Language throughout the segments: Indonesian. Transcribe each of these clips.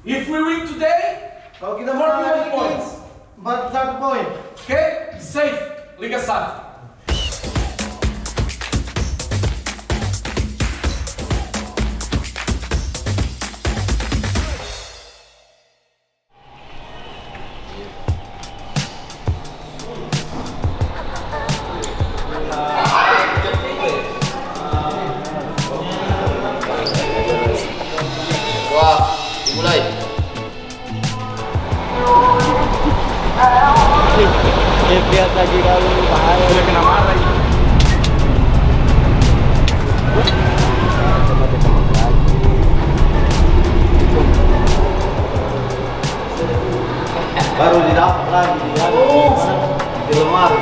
If we win today, kalau kita menang hari 41 ini, points. 41 poin. Okay? Safe. Liga 1. Dimulai. Lihat lagi kalau bahaya. Boleh kena marah ini. Baru didapat lagi ya. Di lemari.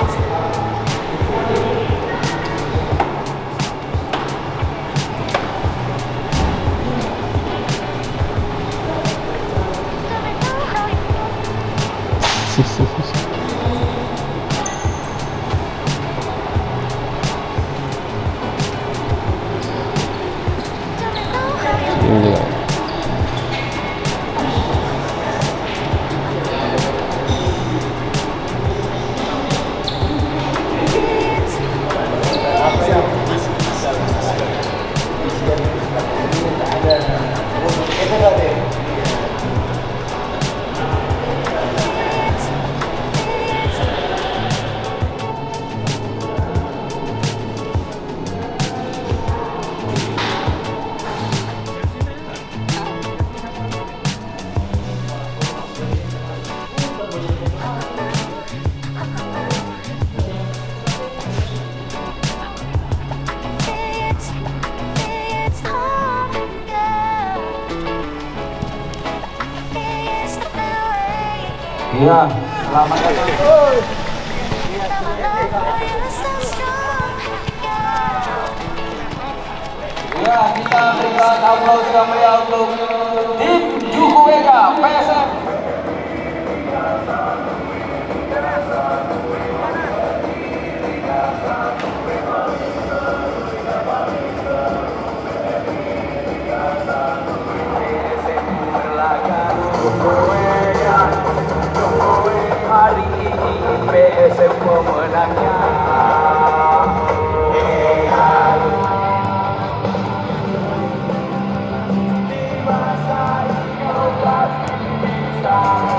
Iya, selamat datang. Ya, kita berikan aplaus yang meriah untuk tim Juku Vega PSM. Hari ini PSM pemenangnya.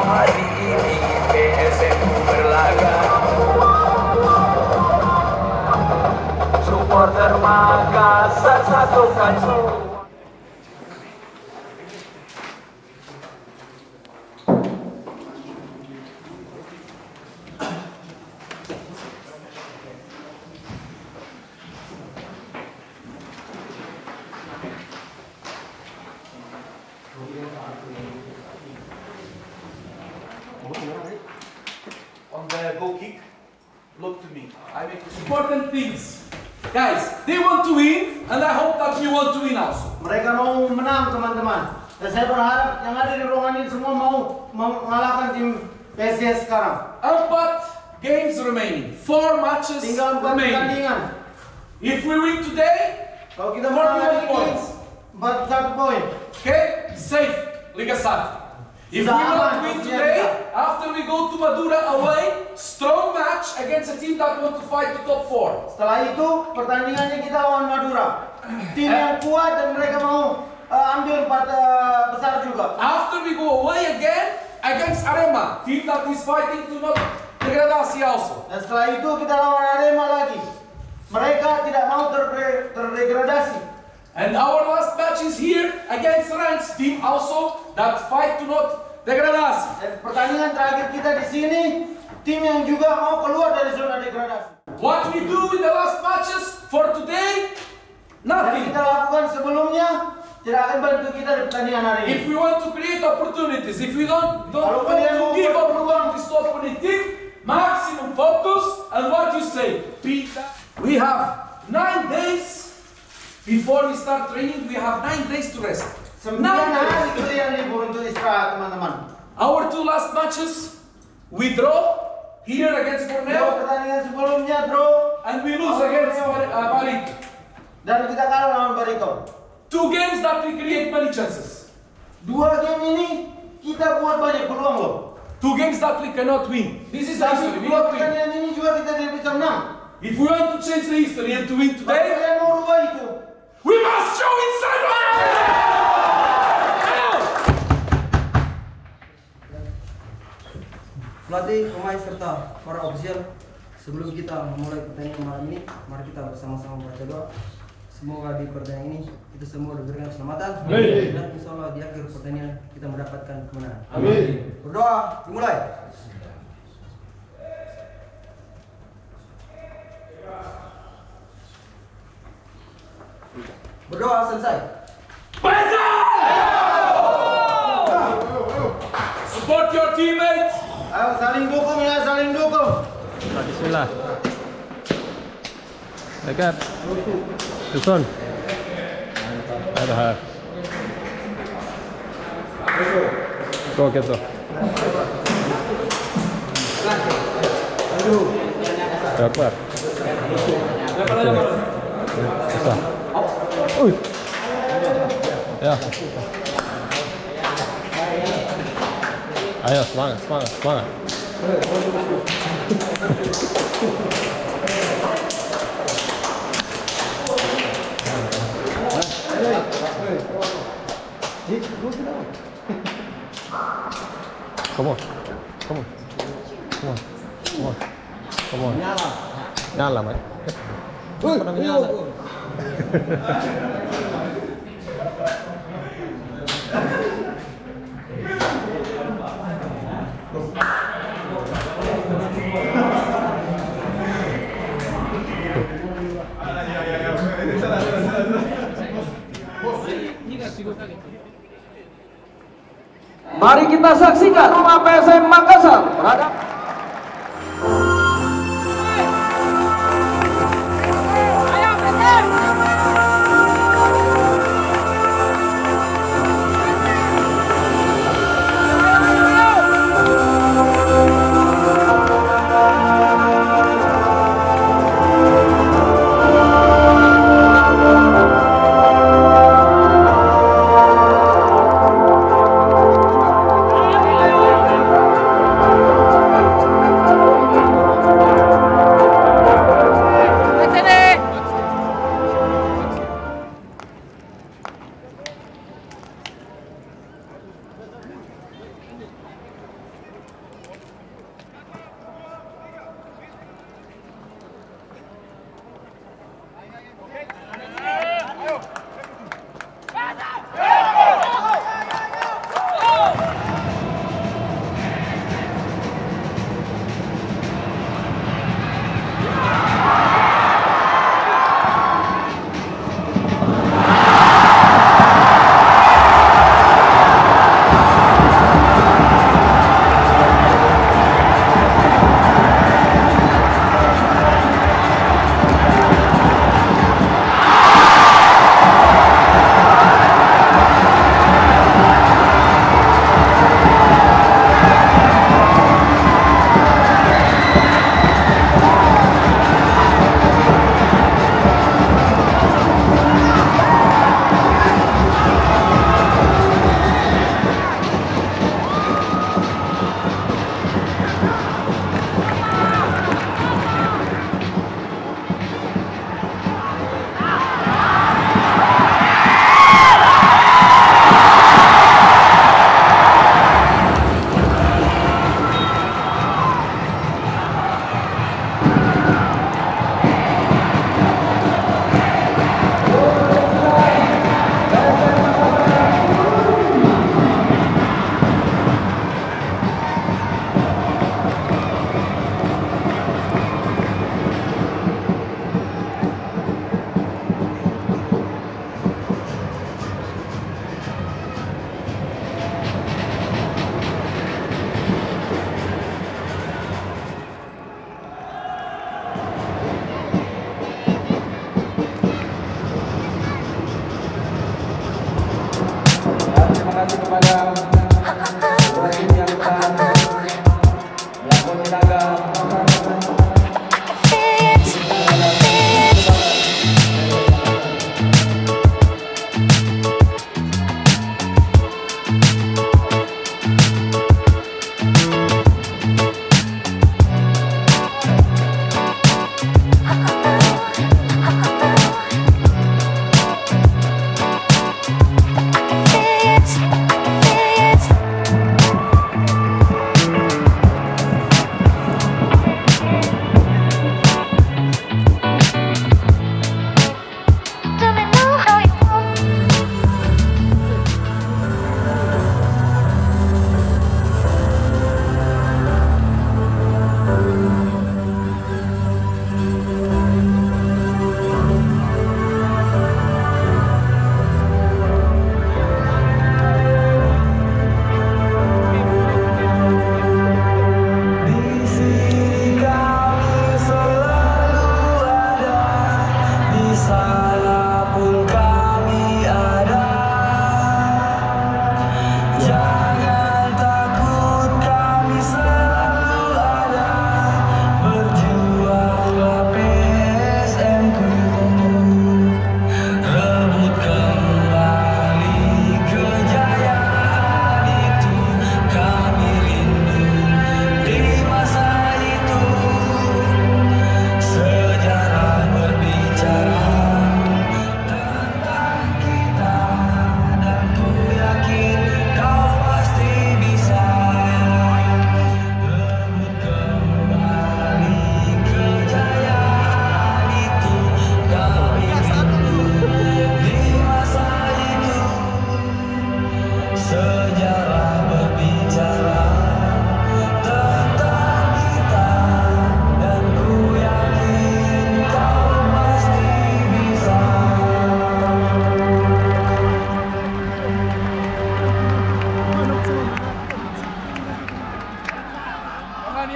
Hari ini PSM berlaga. Supporter Makassar satukan semua. On the goal kick, look to me. I make Important things. Guys, they want to win, and I hope that you want to win also. Mereka mau menang teman-teman. Dan saya berharap yang ada di ruangan ini semua mau mengalahkan tim PSIS sekarang. 4 games remaining. 4 matches Tinggal 4 remaining. pertandingan. If we win today, Kalau kita menang hari 41 ini, points. 41 poin. Okay? Safe. Liga 1. If we Sudah aman, don't win posisinya today, kita. after we go to Madura away, strong match against a team that want to fight to top 4. Setelah itu pertandingannya kita lawan Madura, tim yang kuat dan mereka mau ambil 4 besar juga. After we go away again against Arema, team that is fighting to not degradasi also. Dan setelah itu kita lawan Arema lagi. Mereka tidak mau terdegradasi. And our last match is here against Rennes, team also that fight to not degradasi. Dan pertandingan terakhir kita di sini, tim yang juga mau keluar dari zona degradasi. What we do in the last matches for today, Yang nothing. kita lakukan sebelumnya tidak akan bantu kita di pertandingan hari ini. If we want to create opportunities, if we don't Kalau want kalian to mau give berpeluang, opportunities to opponent team, maximum focus and what you say. We have 9 days before we start training. We have 9 days to rest. 9 9 days. hari kalian libur untuk istirahat teman-teman. Our 2 last matches, we draw here against Dua Borneo pertandingan sebelumnya draw and we lose against Bali. dan kita kalah lawan Barito. 2 games that we create many chances. 2 game ini buat banyak peluang loh. 2 games that we cannot win. This is the Tapi history. We dua need to win. pertandingan ini juga kita tidak bisa menang. If we want to change the history and to win Kalau today, kalian mau rubah itu, we must show inside. Pelatih, pemain serta para ofisial, sebelum kita memulai pertandingan malam ini, mari kita bersama-sama membaca doa. Semoga di pertandingan ini kita semua diberikan keselamatan dan insya Allah di akhir pertandingan kita mendapatkan kemenangan. Amin. Berdoa, dimulai. Berdoa selesai. Support your teammates. ayo saling dukung ya, saling dukung. Bismillah. Dekat. Dusun. Ada. Go gitu. Dapat. Bisa. Uy. Ya. Ayo semangat, semangat, semangat. Come on, come on, come on, come on, come on. Nyala, Mat. Pernah nyala. Mari kita saksikan rumah PSM Makassar berhadapan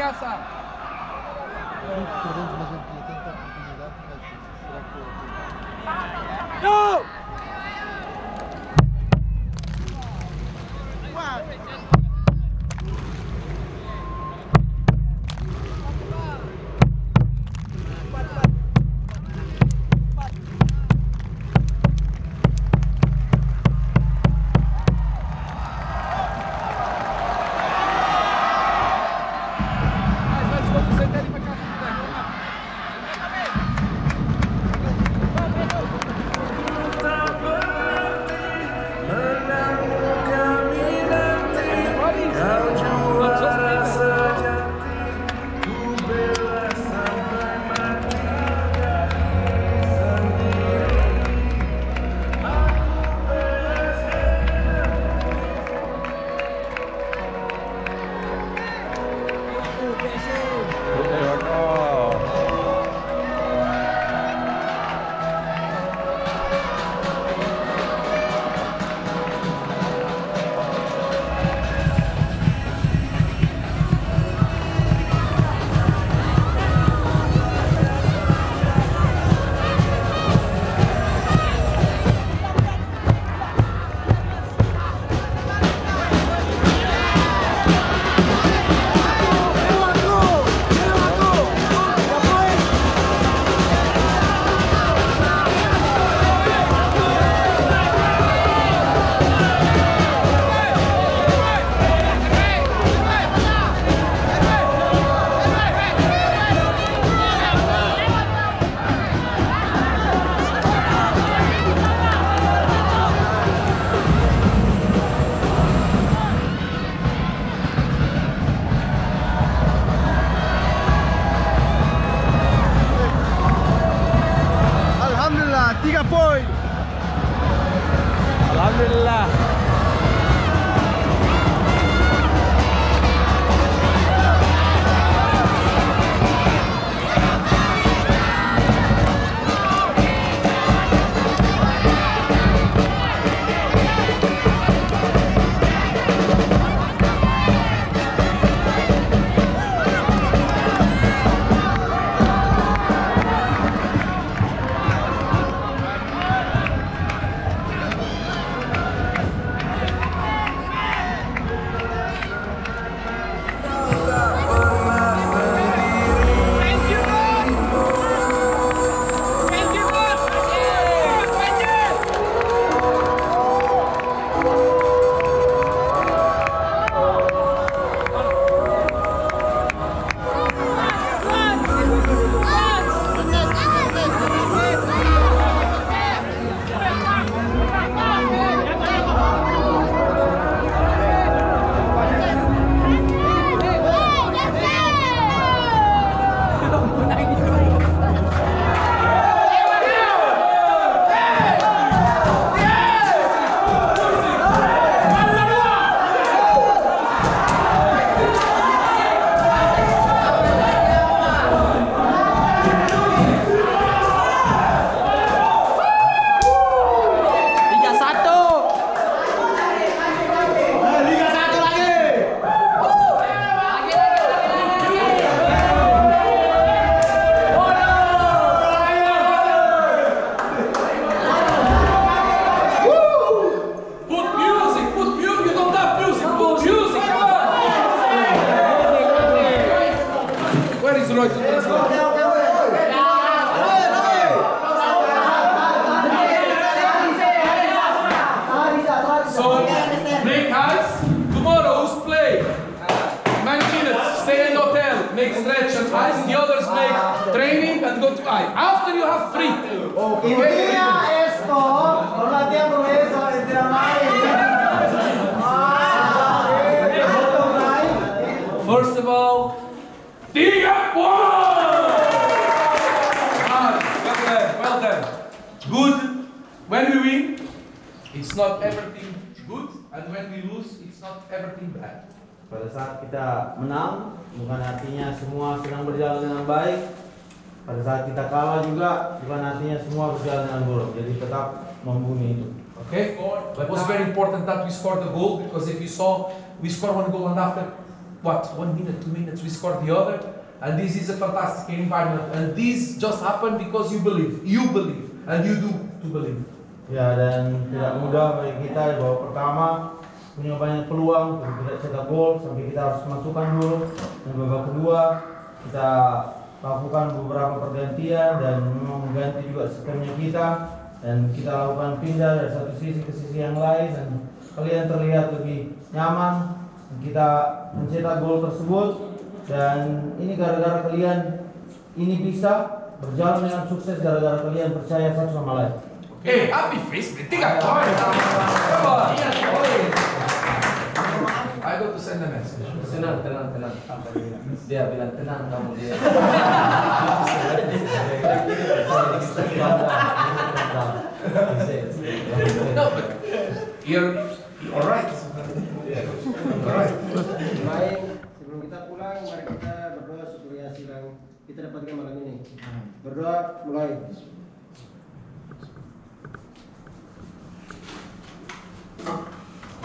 casa. Go! Alhamdulillah, 3 poin. Alhamdulillah. After you have free. Intinya esto, latihan progreso entre main. First of all, 3 points. Well done. Good. When we win, it's not everything good, and when we lose, it's not everything bad. Pada saat kita menang, bukan artinya semua sedang berjalan dengan baik. Pada saat kita kalah juga, bukan artinya semua berjalan dengan buruk. Jadi tetap membumi itu. Okay? But it was very important that we scored the goal, because if you saw, we scored 1 goal and after what, 1 minute, 2 minutes, we score the other. And this is a fantastic environment. And this just happened because you believe, and you do to believe. Ya, dan tidak mudah bagi kita di babak pertama, punya banyak peluang tapi tidak cetak gol sampai kita harus masukkan dulu. Dan babak kedua kita lakukan beberapa pergantian dan memang mengganti juga sistemnya kita, dan kita lakukan pindah dari satu sisi ke sisi yang lain dan kalian terlihat lebih nyaman. Kita mencetak gol tersebut dan ini gara-gara kalian ini bisa berjalan dengan sukses gara-gara kalian percaya satu sama lain. Hey, happy face, man. Take a card. Come on. I go to send a message. Tenang. Dia bilang tenang kamu dia. No, but you're all right. All right. Baik, sebelum kita pulang, mari kita berdoa supaya hasil yang kita dapatkan malam ini. Berdoa mulai.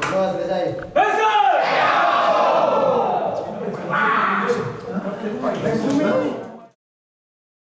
Berdoa selesai. Let's go!